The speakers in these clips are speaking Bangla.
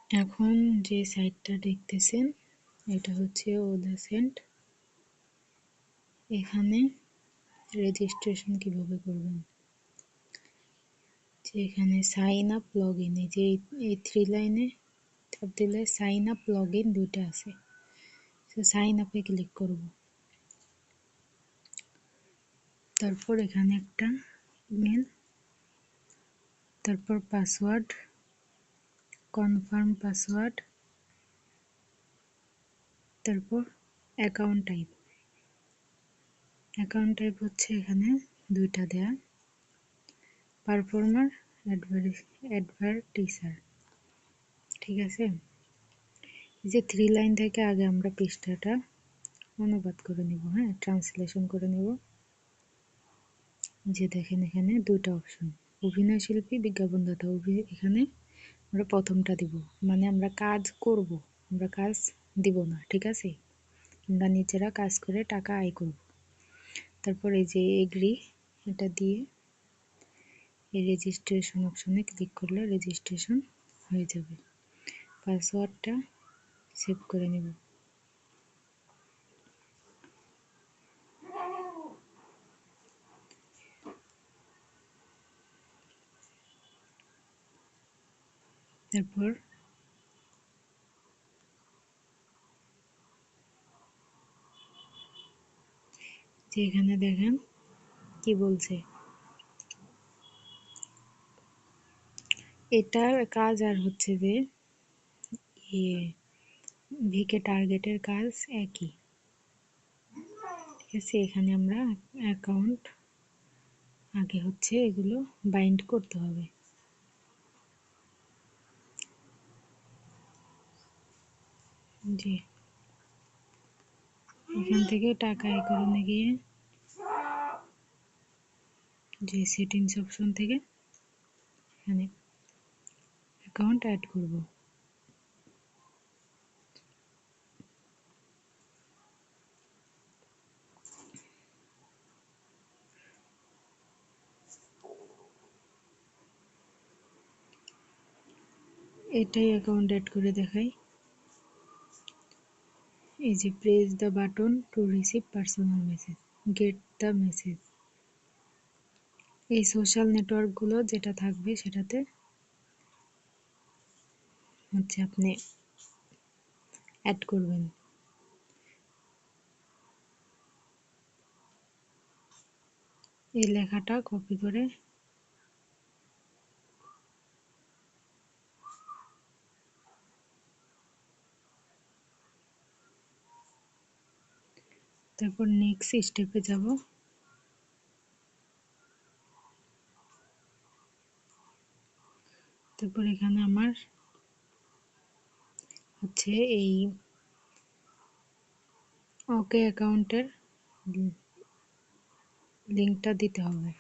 এখন যে সাইটটা দেখতেছেন এটা হচ্ছে ওদাসেন্ট। এখানে রেজিস্ট্রেশন কিভাবে করবেন, যে এখানে সাইন আপ লগ ইন, এই যে এই 3 লাইনে চাপ দিলে সাইন আপ লগ ইন দুইটা আছে, তো সাইন আপে ক্লিক করব। তারপর এখানে একটা ইমেল, তারপর পাসওয়ার্ড, কনফার্ম পাসওয়ার্ড, তারপর অ্যাকাউন্ট টাইপ। অ্যাকাউন্ট টাইপ হচ্ছে এখানে দুইটা দেয়া, পারফর্মার, অ্যাডভার্টিসার। ঠিক আছে, এই যে 3 লাইন থেকে আগে আমরা পৃষ্ঠাটা অনুবাদ করে নিব, হ্যাঁ, ট্রান্সলেশন করে নিব। যে দেখেন এখানে দুইটা অপশন, অভিনয় শিল্পী, বিজ্ঞাপনদাতা। এখানে আমরা প্রথমটা দিব, মানে আমরা কাজ করব, আমরা কাজ দিব না। ঠিক আছে, আমরা নিজেরা কাজ করে টাকা আয় করব। তারপর এই যে এগ্রি, এটা দিয়ে এই রেজিস্ট্রেশন অপশনে ক্লিক করলে রেজিস্ট্রেশন হয়ে যাবে। পাসওয়ার্ডটা সেভ করে নেব। তারপর যে এখানে দেখেন কি বলছে, এটার কাজ আর হচ্ছে যে ভিকে টার্গেটের কাজ একই। ঠিক আছে, এখানে আমরা অ্যাকাউন্ট আগে হচ্ছে এগুলো বাইন্ড করতে হবে। জি, এখান থেকে টাকা আয় করতে গিয়ে যে সেটিংস অপশন থেকে এখানে অ্যাকাউন্ট অ্যাড করব। এটাই অ্যাকাউন্ট অ্যাড করে দেখাই। এই যে press the button to receive personal message, get the message. এই সোশ্যাল নেটওয়ার্কগুলো যেটা থাকবে সেটাতে হচ্ছে আপনি অ্যাড করবেন। এই লেখাটা কপি করে তারপর নেক্সট স্টেপে যাব। তারপর এখানে আমার হচ্ছে এই ওকে অ্যাকাউন্টের লিঙ্কটা দিতে হবে।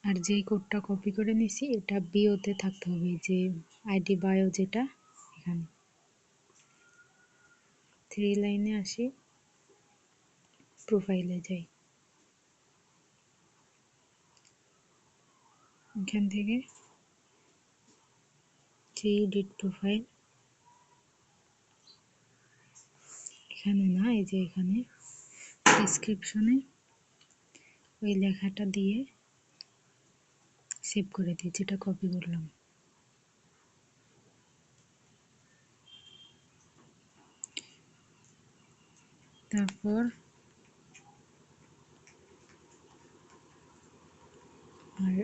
আর যেই কোডটা কপি করে নিছি এটা বিওতে থাকতে হবে, যে আইডি বায়ো যেটা এখানে। 3 লাইনে আসি, প্রোফাইলে যাই, এখান থেকে যে এডিট প্রোফাইল, এখানে না, এই যে এখানে ডেসক্রিপশনে ওই লেখাটা দিয়ে সেভ করে দিই যেটা কপি করলাম। তারপর আর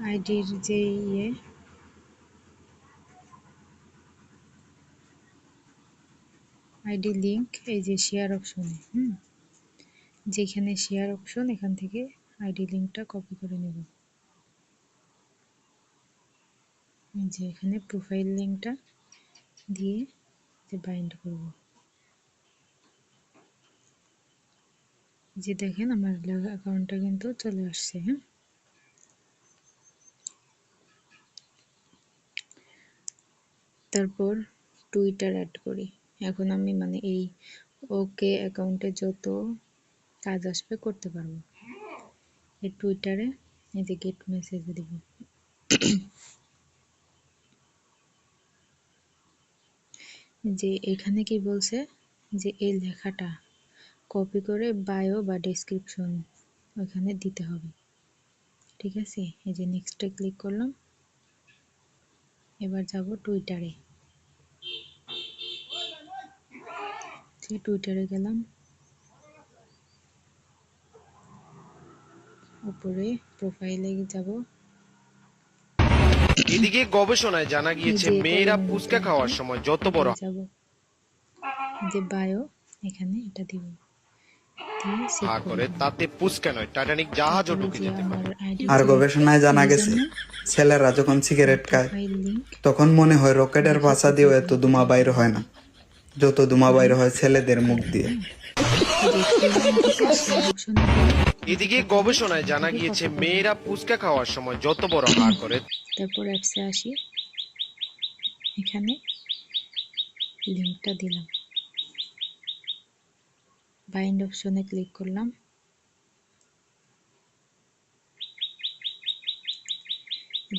আইডির যে আইডি লিঙ্ক, এই যে শেয়ার অপশনে, যেখানে শেয়ার অপশন এখান থেকে আইডি লিঙ্কটা কপি করে নেব। এই যে এখানে প্রোফাইল লিঙ্কটা দিয়ে যে বাইন্ড করব। যে দেখেন আমার অ্যাকাউন্টটা কিন্তু চলে আসছে। তারপর টুইটার অ্যাড করি। এখন আমি মানে এই ওকে অ্যাকাউন্টে যত কাজ আসবে করতে পারবো। এই টুইটারে এই যে গেট মেসেজে দিব। যে এখানে কি বলছে যে এই লেখাটা কপি করে বায়ো বা ডেসক্রিপশন ওখানে দিতে হবে, ঠিক আছে। এই যে নেক্সটে ক্লিক করলাম। এবার যাব টুইটারে, টুইটারে গেলাম, উপরে প্রোফাইলে যাব। এদিকে গবেষণায় জানা এই গিয়েছে যে মেয়েরা কলম ফুচকা বলছে খাওয়ার এটা, সময় যত বড় এটাই যাব। যে বায়ো এখানে এটা দিব, দিয়ে সেভ হা করে করে দিব। তাতে ফুচকা নয় টাইটানিক জাহাজও তারপরে ঢুকে যে যেতে আমার পারে। আইডি আর ক্রিয়েট গবেষণায় জানা করার গেছে জন্য ছেলেরা যখন সিগারেট খায় প্রোফাইল লিংক তখন মনে হয় রকেটের দেখি পাছা দিয়েও প্রোফাইল এত লিংকটা ধোঁয়া বাইর এখানে হয় না, যত ধোঁয়া বাইর দিয়ে হয় ছেলেদের মুখ দিলাম। দিয়ে। হ্যাঁ, এই যে থ্রি লাইন থেকে শেয়ার অপশনে গিয়ে এই যে এদিকে প্রোফাইলে গবেষণায় এখান জানা থেকে গিয়েছে কপি করব। মেয়েরা ফুচকা খাওয়ার সময় যত বড় হা করে তারপর অ্যাপসে আসি, এখানে লিঙ্কটা দিলাম, বাইন্ড অপশনে ক্লিক করলাম।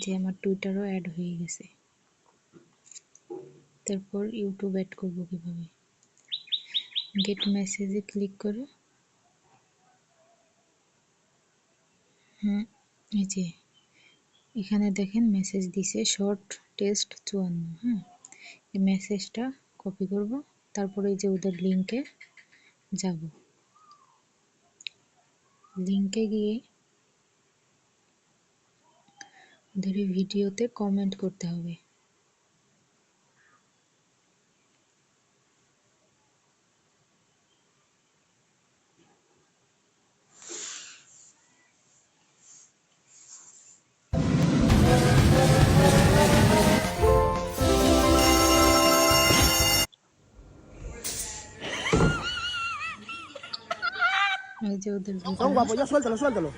যে আমার টুইটারও অ্যাড হয়ে গেছে। তারপর ইউটিউব অ্যাড করব কিভাবে, গেট মেসেজে ক্লিক করে এই যে এখানে দেখেন মেসেজ দিছে শর্ট টেস্ট 54। হ্যাঁ, এই মেসেজটা কপি করব, তারপরে এই যে ওদের লিঙ্কে যাব, লিঙ্কে গিয়ে ওদের ভিডিওতে কমেন্ট করতে হবে। এই যে ওদের Son video, guapos, ya suéltalo, suéltalo.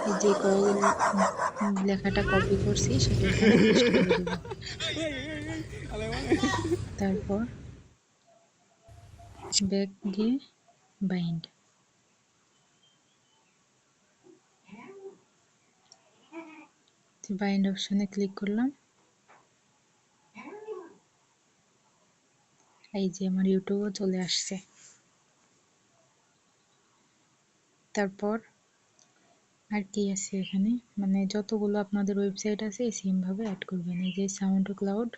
এই যে লেখাটা কপি করছি সেটা এখানে পেস্ট করে দেব। তারপর ব্যাক গিয়ে বাইন্ড, বাইন্ড অপশনে ক্লিক করলাম। এই যে আমার ইউটিউবও চলে আসছে। তারপর আর কি আছে এখানে, মানে যতগুলো আপনাদের ওয়েবসাইট আছে এই সেম ভাবে অ্যাড করবেন। এই যে সাউন্ড ক্লাউড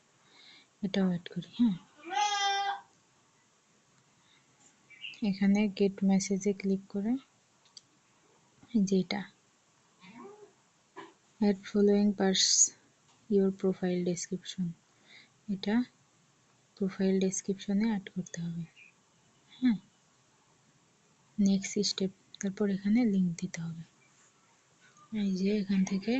এটাও অ্যাড করি। হ্যাঁ, এখানে গেট মেসেজে ক্লিক করে এই যে এটা add following parse your profile description, এটা প্রোফাইল ডেসক্রিপশনে অ্যাড করতে হবে। হ্যাঁ, নেক্সট স্টেপ, তারপর এখানে লিংক দিতে হবে। এই যে এখান থেকে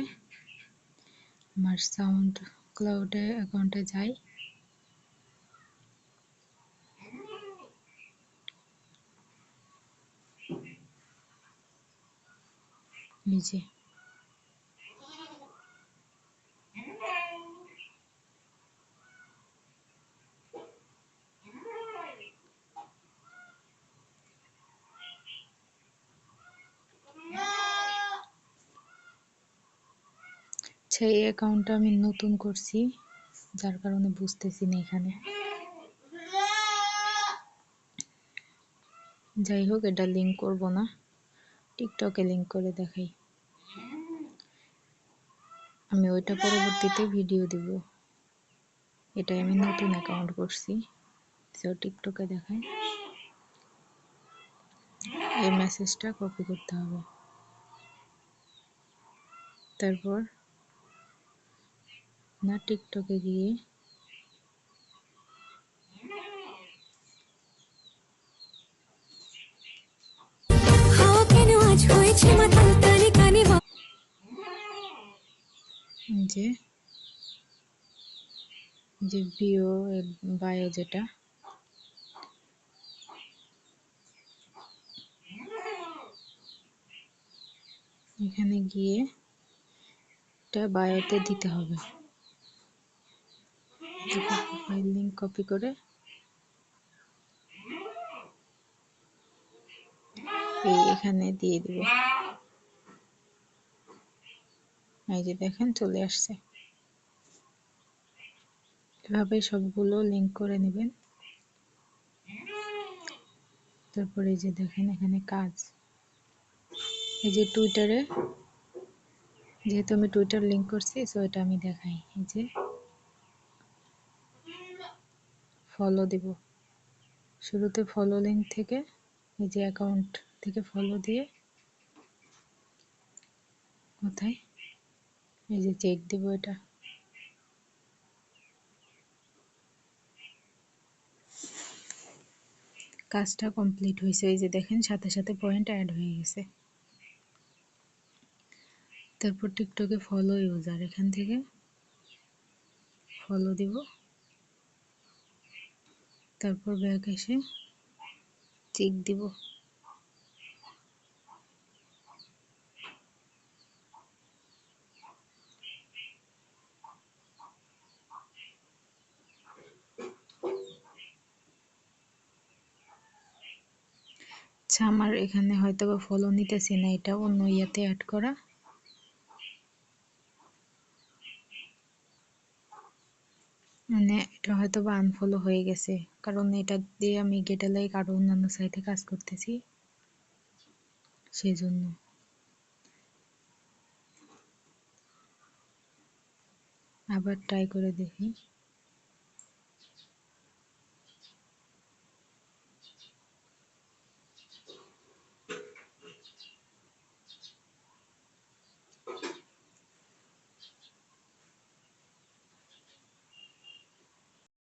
আমার সাউন্ড ক্লাউডে অ্যাকাউন্টে যাই, এই যে এই অ্যাকাউন্টটা আমি নতুন করছি যার কারণে বুঝতেছি না এখানে। যাই হোক, এটা লিংক করব না, টিকটকে লিংক করে দেখাই। আমি ওইটা পরবর্তীতে ভিডিও দিব। এটাই আমি নতুন অ্যাকাউন্ট করছি, তো টিকটকে দেখাই। এই মেসেজটা কপি করতে হবে, তারপর না টিকটকে গিয়ে যে যে বায়ো যেটা এখানে গিয়ে এটা বায়োতে দিতে হবে। প্রোফাইল লিংক কপি করে এই এখানে দিয়ে দিব। এই যে দেখেন চলে আসছে। এভাবে সবগুলো লিংক করে নেবেন। তারপরে এই যে দেখেন এখানে কাজ, এই যে টুইটারে, যেহেতু আমি টুইটার লিংক করছি সো এটা আমি দেখাই। এই যে ফলো দিব, শুরুতে ফলো লিংক থেকে এই যে অ্যাকাউন্ট থেকে ফলো দিয়ে কোথায় এই যে চেক দিব, এটা কাজটা কমপ্লিট হয়েছে। এই যে দেখেন সাথে সাথে পয়েন্ট অ্যাড হয়ে গেছে। তারপর টিকটকে ফলো ইউজার, এখান থেকে ফলো দিব, তারপর ব্যাক এসে চেক দিব। আচ্ছা আমার এখানে হয়তো বা ফলো নিতেছি না, এটা অন্য ইয়াতে অ্যাড করা। মানে এটা হয়তো বা আনফলো হয়ে গেছে, কারণ এটা দিয়ে আমি গেটা লাইক আরো অন্যান্য সাইটে কাজ করতেছি, সেই জন্য। আবার ট্রাই করে দেখি।